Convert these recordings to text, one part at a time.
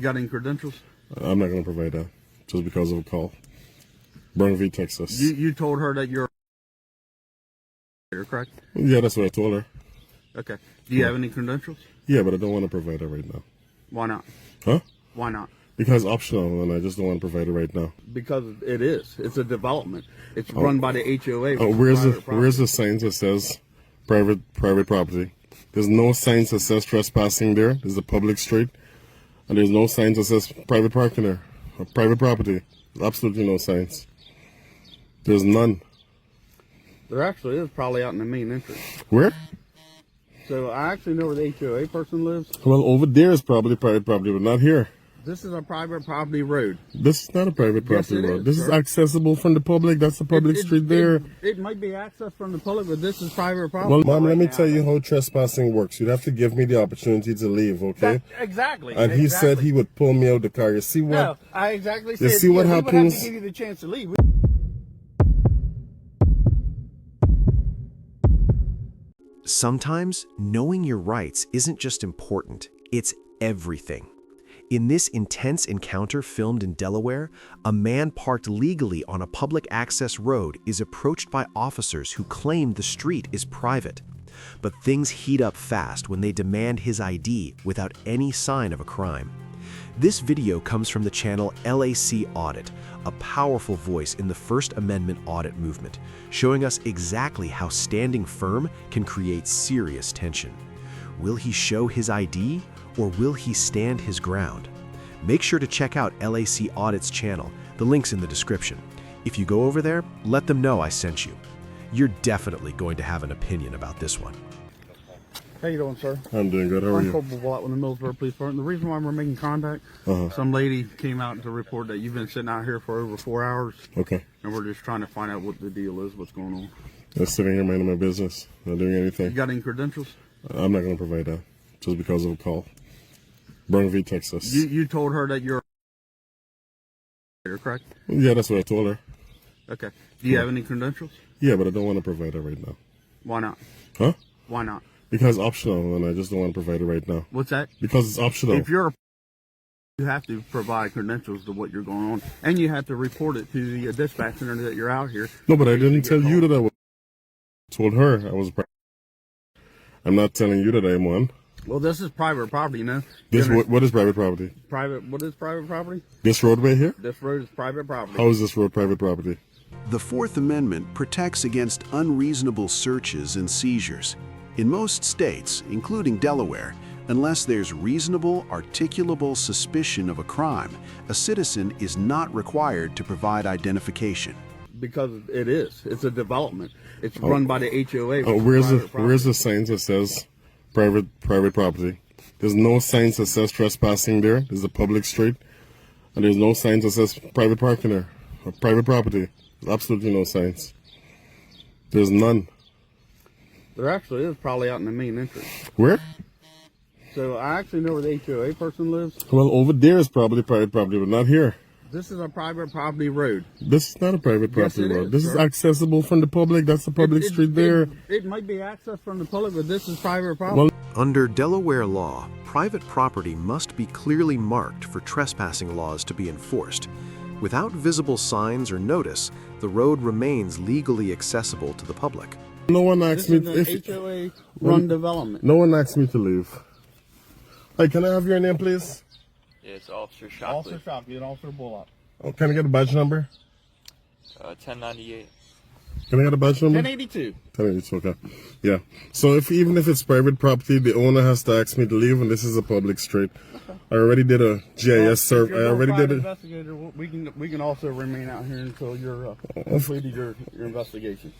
You got any credentials? I'm not going to provide that just because of a call. Burnville, Texas. You told her that you're correct? Yeah, that's what I told her. Okay. Do you have any credentials? Yeah, but I don't want to provide that right now. Why not? Huh? Why not? Because it's optional, and I just don't want to provide it right now. Because it is. It's a development. It's run by the HOA. Where's the sign that says private property? There's no signs that says trespassing there. There's a public street, and there's no signs that says private parking there or private property. Absolutely no signs. There's none. There actually is, probably out in the main entrance. Where? So I actually know where the HOA person lives. Well, over there is probably private property, but not here. This is a private property road. This is not a private property road. This is sir. accessible from the public. That's the public street there. It might be accessed from the public, but this is private property. Well, Mom, let me tell you how trespassing works. You'd have to give me the opportunity to leave, okay? Exactly. And he said he would pull me out of the car. You see what? No, I exactly said. You see what happens? We would have to give you the chance to leave. Sometimes knowing your rights isn't just important, it's everything. In this intense encounter filmed in Delaware, a man parked legally on a public access road is approached by officers who claim the street is private. But things heat up fast when they demand his ID without any sign of a crime. This video comes from the channel LAC Audit, a powerful voice in the First Amendment Audit movement, showing us exactly how standing firm can create serious tension. Will he show his ID, or will he stand his ground? Make sure to check out LAC Audit's channel. The link's in the description. If you go over there, let them know I sent you. You're definitely going to have an opinion about this one. How you doing, sir? I'm doing good. How are I'm you? Probable with the Millsboro Police Department. The reason why we're making contact, some lady came out to report that you've been sitting out here for over 4 hours. Okay. And we're just trying to find out what the deal is, what's going on. I'm sitting here minding my business, not doing anything. You got any credentials? I'm not going to provide that just because of a call. Burnville, Texas. You told her that you're correct? Yeah, that's what I told her. Okay. Do you have any credentials? Yeah, but I don't want to provide it right now. Why not? Huh? Why not? Because it's optional, and I just don't want to provide it right now. What's that? Because it's optional. If you're you have to provide credentials to what you're going on, and you have to report it to the dispatch center that you're out here. No, but I didn't tell you that I was. I told her I was. I'm not telling you that I'm one. Well, this is private property, you know. What is private property? What is private property? This roadway here? This road is private property. How is this road private property? The Fourth Amendment protects against unreasonable searches and seizures. In most states, including Delaware, unless there's reasonable, articulable suspicion of a crime, a citizen is not required to provide identification. Because it is. It's a development. It's run by the HOA. Where's the sign that says private property? There's no signs that says trespassing there. There's a public street, and there's no signs that says private parking there or private property. There's absolutely no signs. There's none. There actually is, probably out in the main entrance. Where? So I actually know where the HOA person lives. Well, over there is probably private property, but not here. This is a private property road. This is not a private property road. This is sir. accessible from the public. That's the public street there. It might be accessed from the public, but this is private property. Well, Under Delaware law, private property must be clearly marked for trespassing laws to be enforced. Without visible signs or notice, the road remains legally accessible to the public. no one asked me if HOA run development. No one asked me to leave. Hey, can I have your name, please? Yeah, it's Officer Shockley. Officer Shockley and Officer Bullock. Oh, can I get a badge number? 1098. Can I get a badge number? 1082. 1082, okay. Yeah. So even if it's private property, the owner has to ask me to leave, and this is a public street. I already did a GIS survey. I already did it. Investigator, we can also remain out here until you're completed your investigation.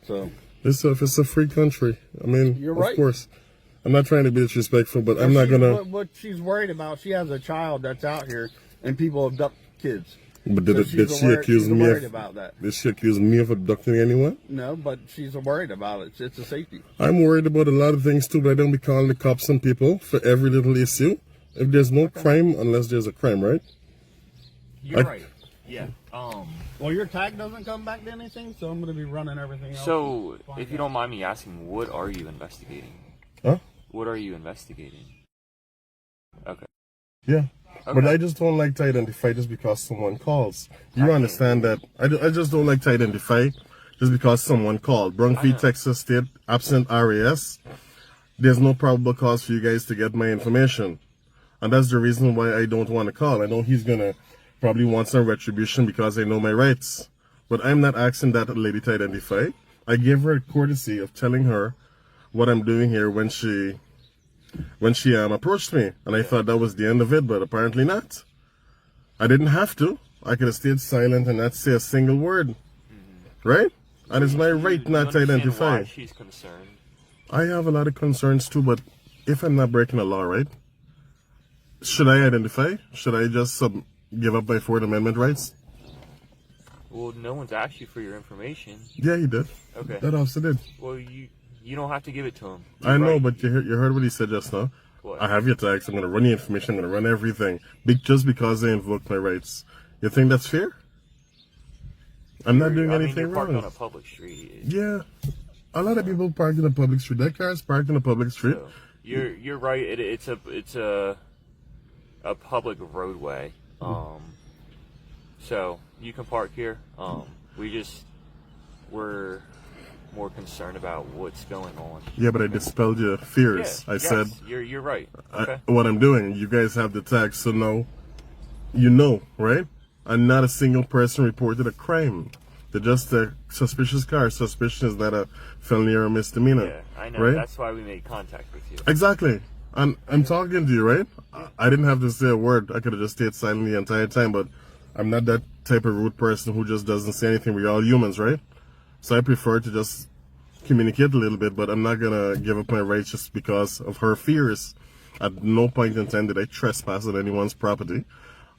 So It's a free country. I mean, You're right. Of course. I'm not trying to be disrespectful, but I'm not gonna. What she's worried about, she has a child that's out here, and people abduct kids. But So did she accuse me worried of? about that? Did she accuse me of abducting anyone? No, but she's worried about it. It's a safety. I'm worried about a lot of things too, but I don't be calling the cops on people for every little issue. If there's no crime, unless there's a crime, right? You're right. Yeah. Well, your tag doesn't come back to anything, so I'm going to be running everything else. So, if you don't mind me asking, what are you investigating? Huh? What are you investigating? Okay. Yeah. But I just don't like to identify just because someone calls. You understand that? I just don't like to identify just because someone called. Brunfeed, Texas State, absent RAS. There's no probable cause for you guys to get my information. And that's the reason why I don't want to call. I know he's going to probably want some retribution because I know my rights. But I'm not asking that lady to identify. I gave her a courtesy of telling her what I'm doing here when she approached me. And I thought that was the end of it, but apparently not. I didn't have to. I could have stayed silent and not say a single word. Right? And it's my right not to identify. Why she's concerned. I have a lot of concerns too, but if I'm not breaking the law, right? Should I identify? Should I just give up my Fourth Amendment rights? Well, no one's asked you for your information. Yeah, he did. Okay. That officer did. Well, you don't have to give it to him. I know, but you heard what he said just now. What? I have your tags. I'm going to run your information. I'm going to run everything. Just because I invoked my rights. You think that's fair? I'm not doing anything you're parked wrong. on a public street. Yeah. A lot of people park in a public street. That car is parked in a public street. So, you're right. It's a public roadway. So you can park here. We're more concerned about what's going on. Yeah, but I dispelled your fears. I said you're right. Okay. What I'm doing. You guys have the tags, so no, you know, right? And not a single person reported a crime. They're just a suspicious car. Suspicion is not a felony or a misdemeanor. Yeah, I know. Right? That's why we made contact with you. Exactly. And I'm talking to you, right? I didn't have to say a word. I could have just stayed silent the entire time, but I'm not that type of rude person who just doesn't say anything. We're all humans, right? So I prefer to just communicate a little bit, but I'm not going to give up my rights just because of her fears. At no point in time did I trespass on anyone's property.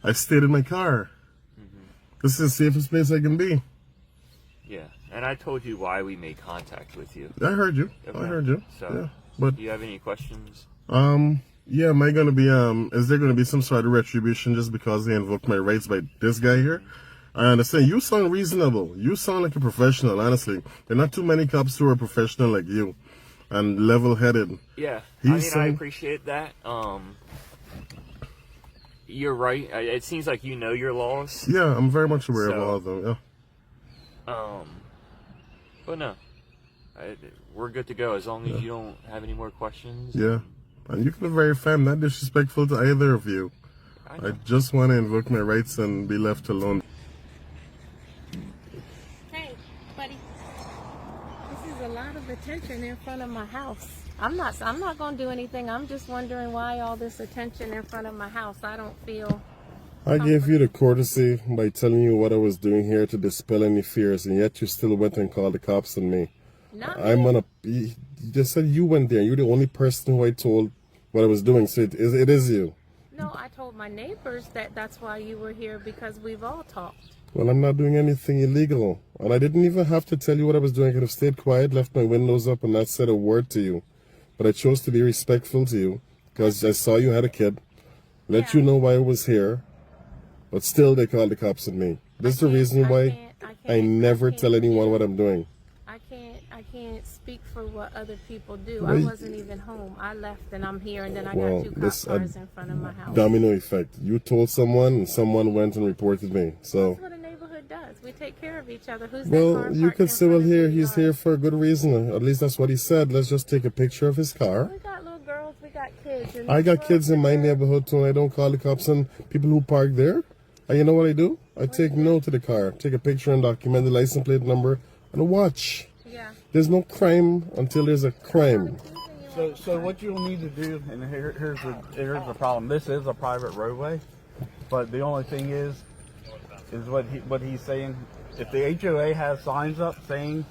I stayed in my car. This is the safest place I can be. Yeah, and I told you why we made contact with you. I heard you. Okay. I heard you. So, yeah. But do you have any questions? yeah, am I gonna be is there gonna be some sort of retribution just because they invoked my rights by this guy here? I understand. You sound reasonable. You sound like a professional, honestly. There are not too many cops who are professional like you and level-headed. Yeah, I appreciate that. You're right. It seems like you know your laws. Yeah, I'm very much aware of all of them, yeah. But no, we're good to go as long as you don't have any more questions. Yeah, and you can be very fair. I'm not disrespectful to either of you. I just want to invoke my rights and be left alone. Hey, buddy. This is a lot of attention in front of my house. I'm not going to do anything. I'm just wondering why all this attention in front of my house. I don't feel... I gave you the courtesy by telling you what I was doing here to dispel any fears, and yet you still went and called the cops on me. You just said you went there. You're the only person who I told what I was doing, so it is you. No, I told my neighbors that's why you were here, because we've all talked. Well, I'm not doing anything illegal, and I didn't even have to tell you what I was doing. I could have stayed quiet, left my windows up, and not said a word to you. But I chose to be respectful to you because I saw you had a kid, let you know why I was here. But still, they called the cops on me. This is the reason why I never tell anyone what I'm doing. I can't speak for what other people do. I wasn't even home. I left and I'm here, and then I got two cop cars in front of my house. Domino effect. You told someone, and someone went and reported me. So that's what a neighborhood does. We take care of each other. Who's well, you could say, well, he's here for a good reason. At least that's what he said. Let's just take a picture of his car. We got little girls. We got kids. I got kids in my neighborhood too, and I don't call the cops on people who park there. And you know what I do? I take note of the car, take a picture and document the license plate number and a watch. Yeah. There's no crime until there's a crime. So what you'll need to do, and here's the problem. This is a private roadway, but the only thing is what he's saying. If the HOA has signs up saying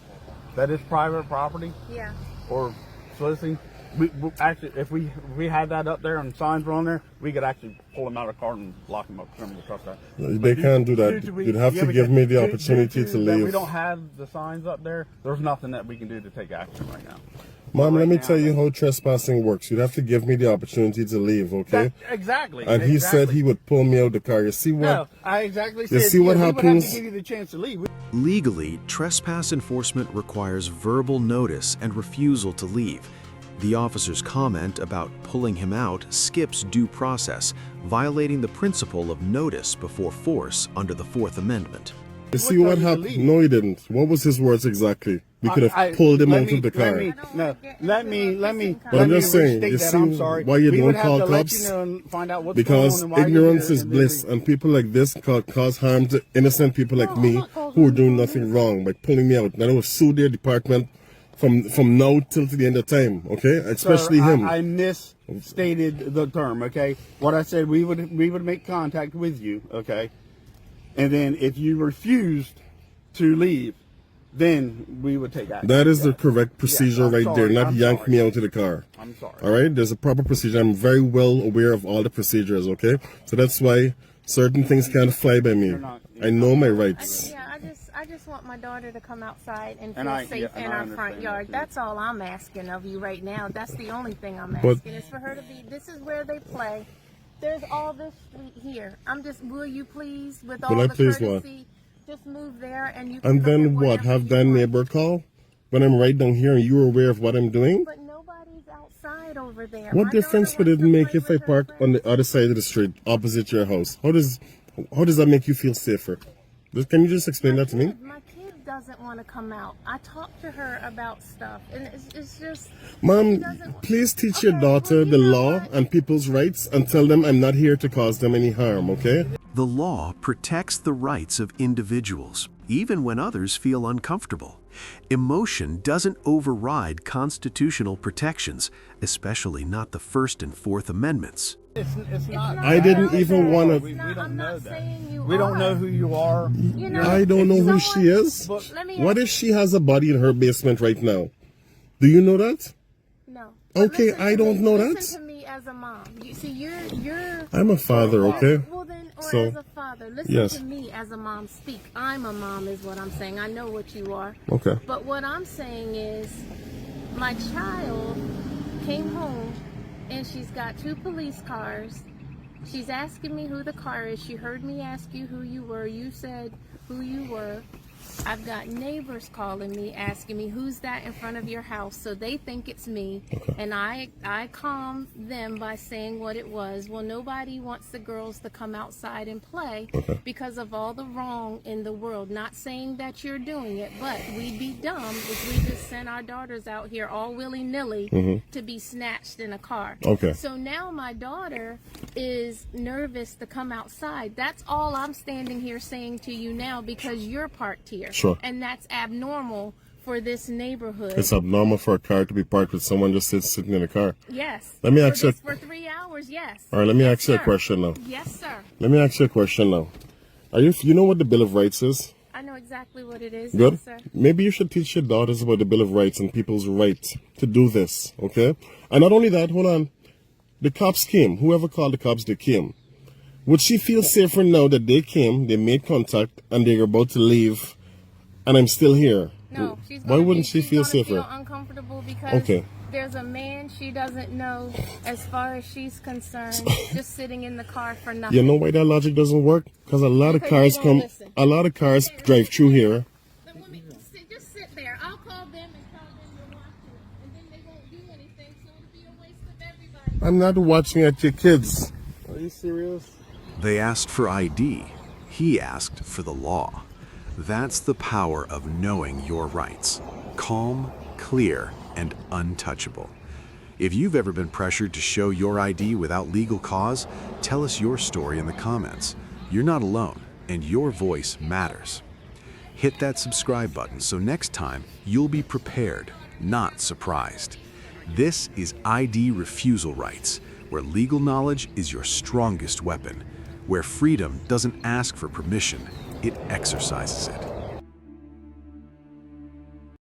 that it's private property, yeah, or soliciting, we actually, if we had that up there and signs were on there, we could actually pull them out of the car and lock them up. Trust that. They can't do that. You'd have to give me the opportunity to leave. We don't have the signs up there. There's nothing that we can do to take action right now. Mom, let me tell you how trespassing works. You'd have to give me the opportunity to leave, okay? Exactly. And he said he would pull me out of the car. You see what? No, I exactly said. You see what happens? We would have to give you the chance to leave. Legally, trespass enforcement requires verbal notice and refusal to leave. The officer's comment about pulling him out skips due process, violating the principle of notice before force under the Fourth Amendment. You see what happened? No, he didn't. What was his words exactly? We could have pulled him out of the car. Let me. But I'm just saying, you see why you don't call cops? Because ignorance is bliss, and people like this cause harm to innocent people like me who are doing nothing wrong by pulling me out. And I will sue their department from now till to the end of time, okay? Especially him. I misstated the term, okay? What I said, we would make contact with you, okay? And then if you refused to leave, then we would take action. That is the correct procedure right there, not yank me out of the car. I'm sorry. All right? There's a proper procedure. I'm very well aware of all the procedures, okay? So that's why certain things can't fly by me. I know my rights. I just want my daughter to come outside and feel safe in our front yard. That's all I'm asking of you right now. That's the only thing I'm asking is for her to be, this is where they play. There's all this street here. Will you please, with all the courtesy, just move there and you can. And then what? Have that neighbor call when I'm right down here and you're aware of what I'm doing? But nobody's outside over there. What difference would it make if I park on the other side of the street, opposite your house? How does that make you feel safer? Can you just explain that to me? My kid doesn't want to come out. I talked to her about stuff, and it's just. Mom, please teach your daughter the law and people's rights and tell them I'm not here to cause them any harm, okay? The law protects the rights of individuals, even when others feel uncomfortable. Emotion doesn't override constitutional protections, especially not the First and Fourth Amendments. It's not. I didn't even want to. We don't know that. We don't know who you are. I don't know who she is. What if she has a body in her basement right now? Do you know that? No. Okay, I don't know that. Listen to me as a mom. You see, you're. I'm a father, okay? Well then, or So, as a father, listen yes. to me as a mom speak. I'm a mom, is what I'm saying. I know what you are. Okay. But what I'm saying is, my child came home, and she's got 2 police cars. She's asking me who the car is. She heard me ask you who you were. You said who you were. I've got neighbors calling me, asking me who's that in front of your house. So they think it's me. Okay. And I calmed them by saying what it was. Well, nobody wants the girls to come outside and play because of all the wrong in the world. Not saying that you're doing it, but we'd be dumb if we just sent our daughters out here all willy-nilly to be snatched in a car. Okay. So now my daughter is nervous to come outside. That's all I'm standing here saying to you now because you're parked here. Sure. And that's abnormal for this neighborhood. It's abnormal for a car to be parked with someone just sitting in a car. Yes. Let me ask you. For 3 hours, yes. All right, let me ask you a question now. Yes, sir. Let me ask you a question now. You know what the Bill of Rights is? I know exactly what it is. Good. Yes, sir. Maybe you should teach your daughters about the Bill of Rights and people's right to do this, okay? And not only that, hold on. The cops came. Whoever called the cops, they came. Would she feel safer now that they came, they made contact, and they're about to leave, and I'm still here? No, why wouldn't she feel safer? Feel uncomfortable because okay. There's a man she doesn't know, as far as she's concerned, just sitting in the car for nothing. You know why that logic doesn't work? Because a lot of cars drive through here. Just sit there. I'll call them and tell them you're watching, and then they won't do anything, so it'll be a waste of everybody. I'm not watching at your kids. Are you serious? They asked for ID. He asked for the law. That's the power of knowing your rights. Calm, clear, and untouchable. If you've ever been pressured to show your ID without legal cause, tell us your story in the comments. You're not alone, and your voice matters. Hit that subscribe button so next time you'll be prepared, not surprised. This is ID Refusal Rights, where legal knowledge is your strongest weapon, where freedom doesn't ask for permission, it exercises it.